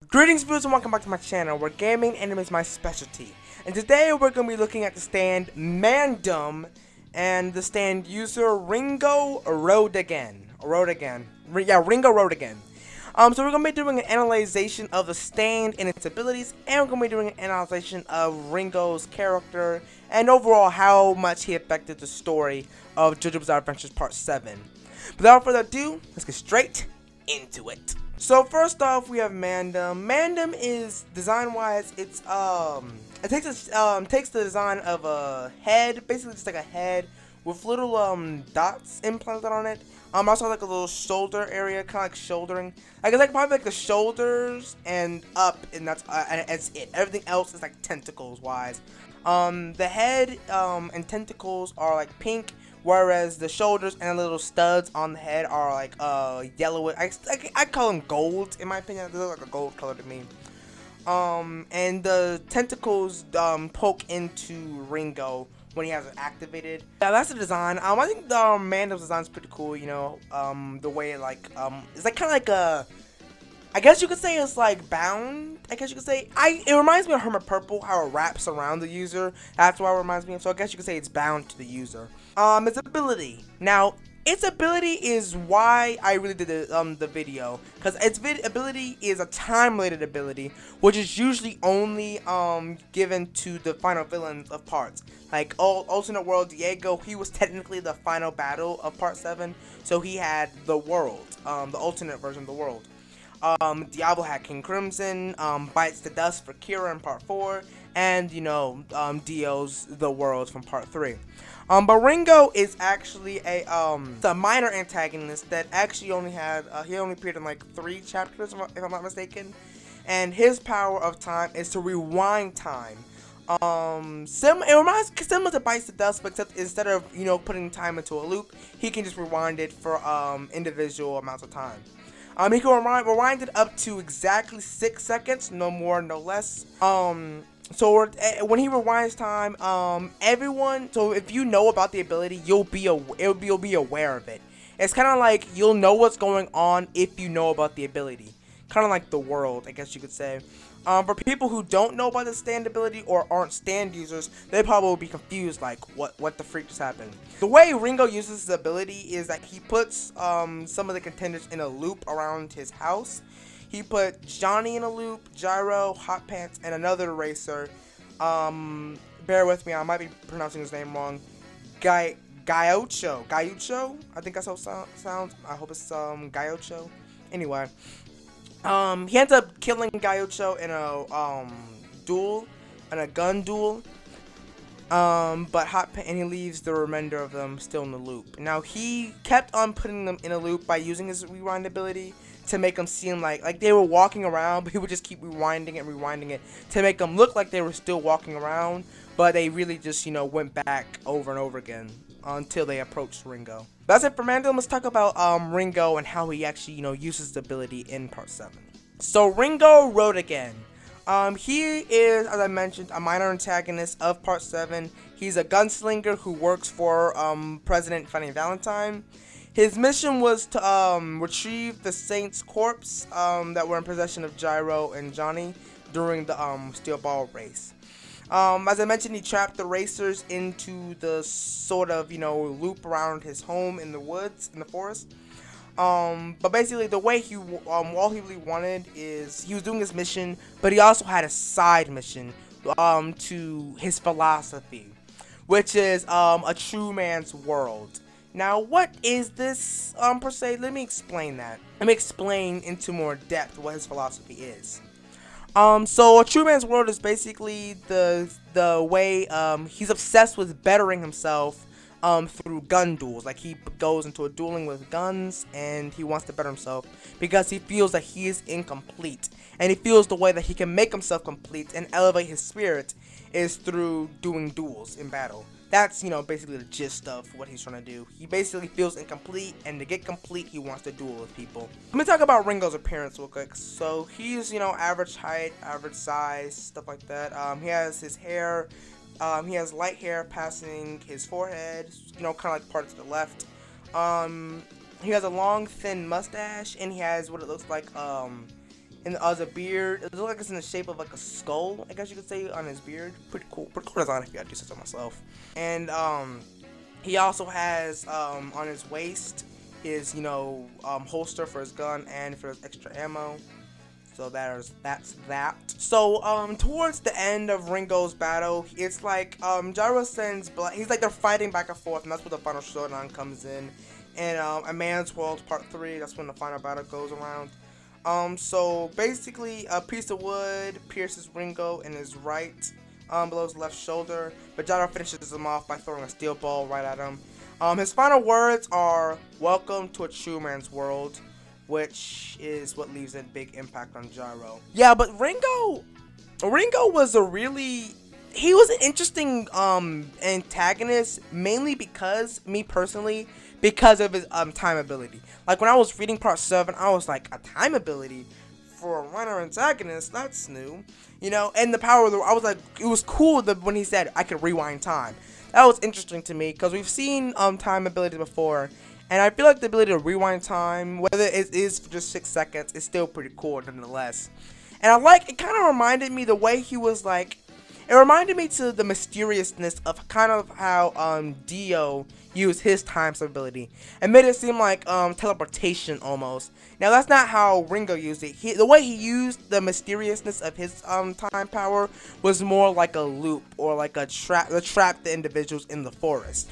Greetings viewers and welcome back to my channel where gaming and anime is my specialty. And today we're going to be looking at the stand Mandom and the stand user Ringo Roadagain. Ringo Roadagain. So we're going to be doing an analyzation of the stand and its abilities, and we're going to be doing an analysis of Ringo's character and overall how much he affected the story of JoJo's Bizarre Adventures Part 7. Without further ado, let's get straight into it. So first off, we have Mandom. Mandom is design-wise, it takes the design of a head, basically just like a head with little dots implanted on it. Also like a little shoulder area, kind of like shouldering. Like it's like probably like the shoulders and up, and that's it. Everything else is like tentacles wise. The head and tentacles are like pink, whereas the shoulders and the little studs on the head are like yellow. I call them gold in my opinion. They look like a gold color to me. And the tentacles poke into Ringo when he has it activated. Yeah, that's the design. I think the Mandom's design is pretty cool. You know, the way it's like kind of like a, I guess you could say it's like bound. I guess you could say it reminds me of Hermit Purple, how it wraps around the user. That's what it reminds me of. So I guess you could say it's bound to the user. Its ability. Now, its ability is why I really did the video, because its ability is a time-related ability, which is usually only given to the final villains of parts. Like alternate world Diego, he was technically the final battle of Part 7, so he had the world, the alternate version of the world. Diablo had King Crimson, Bites the Dust for Kira in Part 4, and, you know, Dio's The World from Part 3. But Ringo is actually a minor antagonist that actually only had, he only appeared in like 3 chapters, if I'm not mistaken. And his power of time is to rewind time. It reminds similar to Bites the Dust, but except instead of, you know, putting time into a loop, he can just rewind it for individual amounts of time. He can rewind it up to exactly 6 seconds, no more, no less. So when he rewinds time, so if you know about the ability, you'll be aware of it. It's kind of like you'll know what's going on if you know about the ability. Kind of like the world, I guess you could say. For people who don't know about the stand ability or aren't stand users, they probably will be confused, like, what the freak just happened. The way Ringo uses his ability is that he puts some of the contenders in a loop around his house. He put Johnny in a loop, Gyro, Hot Pants, and another racer. Bear with me, I might be pronouncing his name wrong. Gaucho, I think that's how it sounds. I hope it's Gaucho. Anyway. He ends up killing Gaucho in a gun duel. But and he leaves the remainder of them still in the loop. Now he kept on putting them in a loop by using his rewind ability to make them seem like they were walking around, but he would just keep rewinding it to make them look like they were still walking around, but they really just, you know, went back over and over again until they approached Ringo. That's it for Mandom. Let's talk about Ringo and how he actually, you know, uses the ability in Part 7. So Ringo Roadagain. He is, as I mentioned, a minor antagonist of Part 7. He's a gunslinger who works for President Fanny Valentine. His mission was to retrieve the Saints' corpse that were in possession of Gyro and Johnny during the Steel Ball race. As I mentioned, he trapped the racers into the sort of, you know, loop around his home in the woods, in the forest. But basically the way he, all he really wanted is, he was doing his mission, but he also had a side mission, to his philosophy, which is, a true man's world. Now, what is this, per se? Let me explain that. Let me explain into more depth what his philosophy is. So a true man's world is basically the way, he's obsessed with bettering himself, through gun duels. Like, he goes into a dueling with guns, and he wants to better himself because he feels that he is incomplete, and he feels the way that he can make himself complete and elevate his spirit is through doing duels in battle. That's, you know, basically the gist of what he's trying to do. He basically feels incomplete, and to get complete, he wants to duel with people. Let me talk about Ringo's appearance real quick. So he's, you know, average height, average size, stuff like that. He has his hair. He has light hair passing his forehead, you know, kind of like part to the left. He has a long, thin mustache, and he has what it looks like, and as a beard. It looks like it's in the shape of like a skull, I guess you could say, on his beard. Pretty cool design if you gotta do so myself. And he also has on his waist his holster for his gun and for his extra ammo. So that's that. So towards the end of Ringo's battle, it's like Gyro sends he's like they're fighting back and forth, and that's where the final showdown comes in. And A Man's World Part 3, that's when the final battle goes around. So basically a piece of wood pierces Ringo in his right below his left shoulder, but Gyro finishes him off by throwing a steel ball right at him. His final words are, "Welcome to a true man's world," which is what leaves a big impact on Gyro. Yeah, but Ringo was he was an interesting antagonist, mainly because, me personally, because of his time ability. Like when I was reading part 7, I was like, a time ability for a runner antagonist, that's new. And the power of I was like, it was cool when he said I could rewind time. That was interesting to me, because we've seen time abilities before. And I feel like the ability to rewind time, whether it is for just 6 seconds, is still pretty cool nonetheless. And it kind of reminded me the way he was like, it reminded me to the mysteriousness of kind of how Dio used his time ability. It made it seem like teleportation almost. Now that's not how Ringo used it. The way he used the mysteriousness of his time power was more like a loop, or like a trap the individuals in the forest.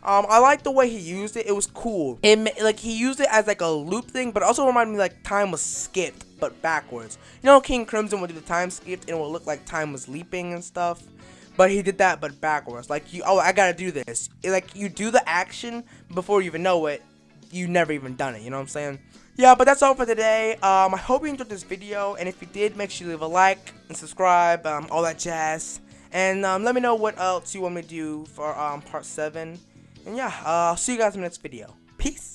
I like the way he used it. It was cool. He used it as like a loop thing, but it also reminded me like time was skipped, but backwards. King Crimson would do the time skipped, and it would look like time was leaping and stuff. But he did that, but backwards. Like, I gotta do this. You do the action before you even know it. You never even done it. You know what I'm saying? Yeah, but that's all for today. I hope you enjoyed this video, and if you did, make sure you leave a like and subscribe, all that jazz. And let me know what else you want me to do for part 7. And yeah, I'll see you guys in the next video. Peace.